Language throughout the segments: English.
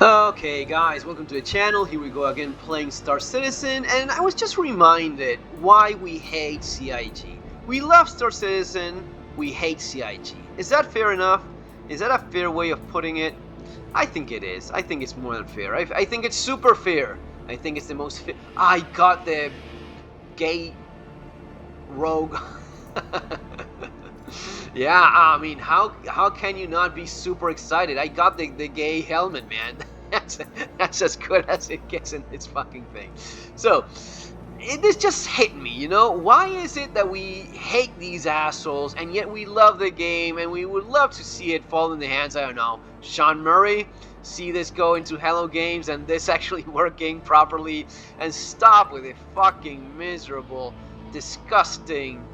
Okay guys, welcome to the channel. Here we go again playing Star Citizen, and I was just reminded why we hate CIG. We love Star Citizen, we hate CIG. Is that fair enough? Is that a fair way of putting it? I think it is. I think it's more than fair. I think it's super fair. I think it's the most fair. I got the gay rogue. Yeah, I mean, how can you not be super excited? I got the gay helmet, man. That's as good as it gets in this fucking thing. So, this just hit me, you know? Why is it that we hate these assholes, and yet we love the game, and we would love to see it fall in the hands, I don't know, Sean Murray? See this go into Hello Games, and this actually working properly, and stop with the fucking miserable, disgusting,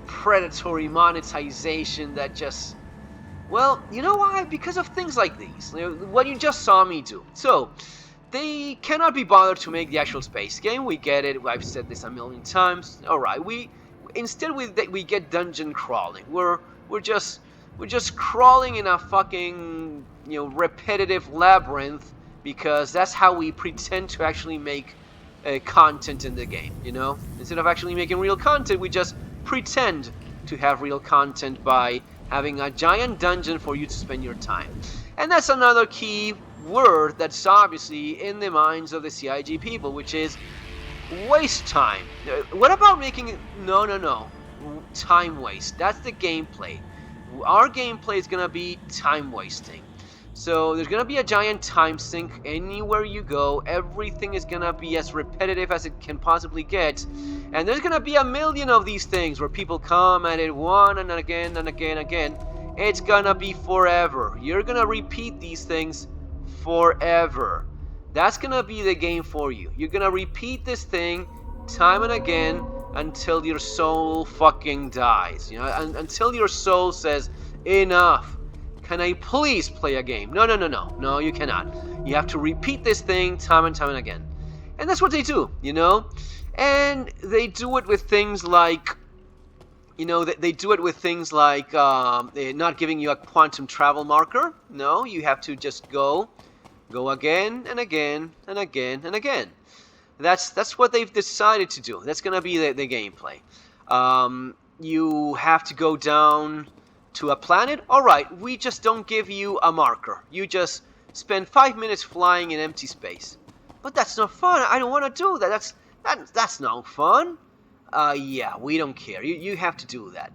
predatory monetization that just, well, you know why? Because of things like these, what you just saw me do. So they cannot be bothered to make the actual space game. We get it. I've said this a million times. All right, instead we get dungeon crawling. We're just crawling in a fucking repetitive labyrinth, because that's how we pretend to actually make content in the game. Instead of actually making real content, we just pretend to have real content by having a giant dungeon for you to spend your time. And that's another key word that's obviously in the minds of the CIG people, which is waste time. What about making it? No. Time waste. That's the gameplay. Our gameplay is gonna be time wasting. So there's gonna be a giant time sink anywhere you go. Everything is gonna be as repetitive as it can possibly get. And there's gonna be a million of these things where people come at it one and again and again and again. It's gonna be forever. You're gonna repeat these things forever. That's gonna be the game for you. You're gonna repeat this thing time and again until your soul fucking dies. Until your soul says, enough. Can I please play a game? No, you cannot. You have to repeat this thing time and time and again. And that's what they do, And they do it with things like, they do it with things like not giving you a quantum travel marker. No, you have to just go again and again and again and again. That's what they've decided to do. That's going to be the gameplay. You have to go down to a planet. Alright, we just don't give you a marker. You just spend 5 minutes flying in empty space. But that's not fun. I don't want to do that. That's not fun. Yeah, we don't care. You have to do that.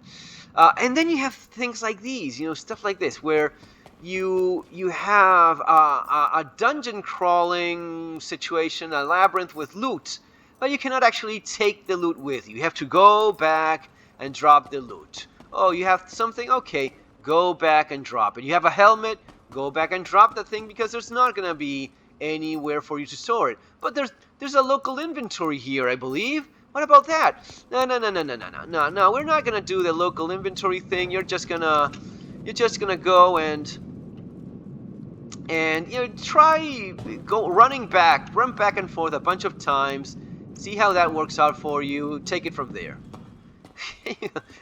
And then you have things like these, stuff like this, where you have a dungeon crawling situation, a labyrinth with loot, but you cannot actually take the loot with you. You have to go back and drop the loot. Oh, you have something? Okay, go back and drop it. You have a helmet? Go back and drop the thing, because there's not going to be anywhere for you to store it. But there's a local inventory here, I believe. What about that? No. We're not going to do the local inventory thing. You're just going to go and run back and forth a bunch of times. See how that works out for you. Take it from there.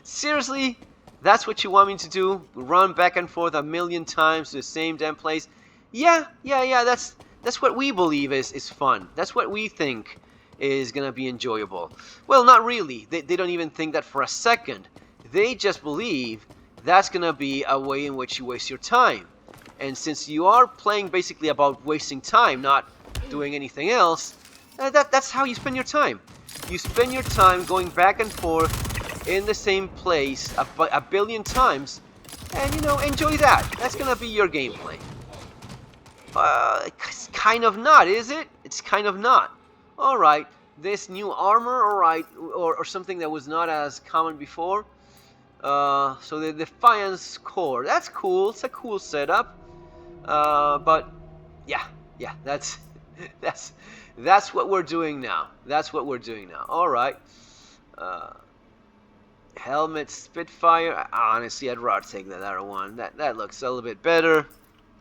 Seriously? That's what you want me to do? Run back and forth a million times to the same damn place? Yeah. That's what we believe is fun. That's what we think is gonna be enjoyable. Well, not really. They don't even think that for a second. They just believe that's gonna be a way in which you waste your time. And since you are playing basically about wasting time, not doing anything else, that's how you spend your time. You spend your time going back and forth in the same place a billion times, and enjoy that. That's gonna be your gameplay. It's kind of not, is it? It's kind of not. Alright, this new armor, alright, or something that was not as common before. So the Defiance core, that's cool. It's a cool setup. But yeah, that's what we're doing now. That's what we're doing now. Alright. Helmet Spitfire. Honestly, I'd rather take that other one. That looks a little bit better,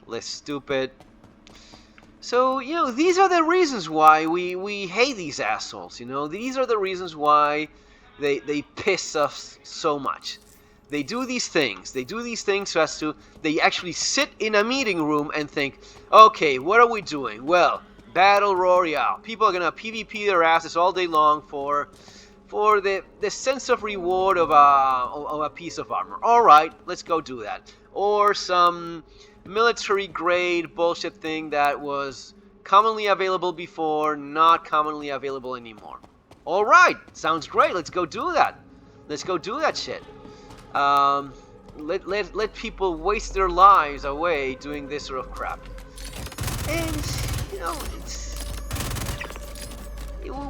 less stupid. So these are the reasons why we hate these assholes. These are the reasons why they piss us so much. they do these things. They do these things so as to, they actually sit in a meeting room and think, okay, what are we doing? Well, Battle Royale. People are going to PvP their asses all day long for the sense of reward of a piece of armor. Alright, let's go do that. Or some military grade bullshit thing that was commonly available before, not commonly available anymore. Alright, sounds great, let's go do that. Let's go do that shit. Let people waste their lives away doing this sort of crap. And, you know,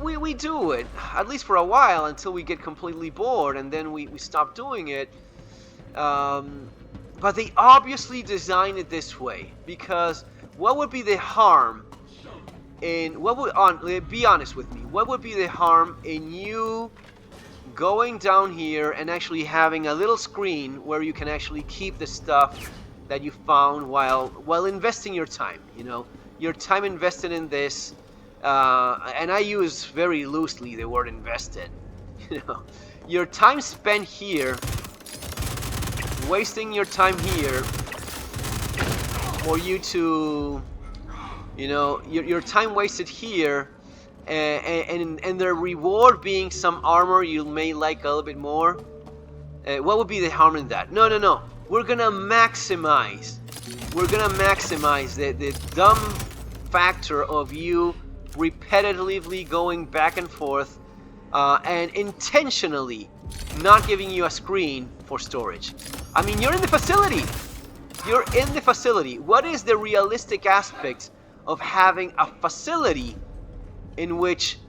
we do it, at least for a while, until we get completely bored, and then we stop doing it. But they obviously designed it this way, because what would be the harm in, be honest with me, what would be the harm in you going down here and actually having a little screen where you can actually keep the stuff that you found while investing your time, you know, your time invested in this, and I use very loosely the word invested, you know, your time spent here, wasting your time here for you to, you know, your time wasted here, and the reward being some armor you may like a little bit more. What would be the harm in that? No. We're gonna maximize the dumb factor of you repetitively going back and forth and intentionally not giving you a screen for storage. I mean, you're in the facility. You're in the facility. What is the realistic aspect of having a facility in which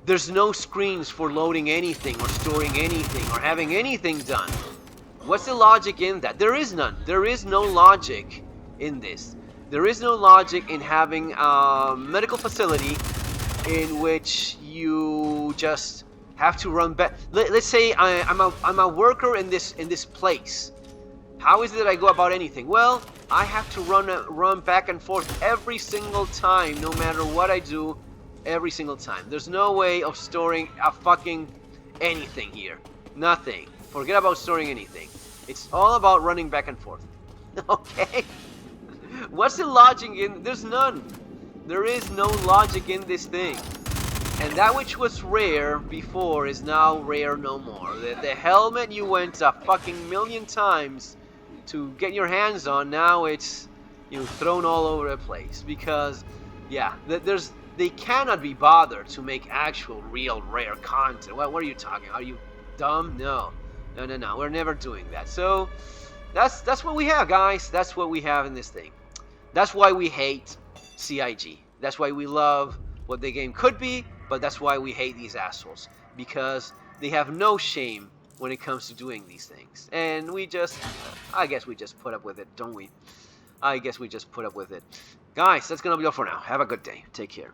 there's no screens for loading anything or storing anything or having anything done? What's the logic in that? There is none. There is no logic in this. There is no logic in having a medical facility in which you just have to run back. Let's say I'm a worker in this place. How is it that I go about anything? Well, I have to run back and forth every single time, no matter what I do. Every single time. There's no way of storing a fucking anything here. Nothing. Forget about storing anything. It's all about running back and forth. Okay? What's the logic in? There's none. There is no logic in this thing. And that which was rare before is now rare no more. The helmet you went a fucking million times to get your hands on, now it's, you know, thrown all over the place. Because, yeah, they cannot be bothered to make actual, real, rare content. What are you talking? Are you dumb? No. We're never doing that. So, that's what we have, guys. That's what we have in this thing. That's why we hate CIG. That's why we love what the game could be, but that's why we hate these assholes. Because they have no shame when it comes to doing these things. And I guess we just put up with it, don't we? I guess we just put up with it. Guys, that's gonna be all for now. Have a good day. Take care.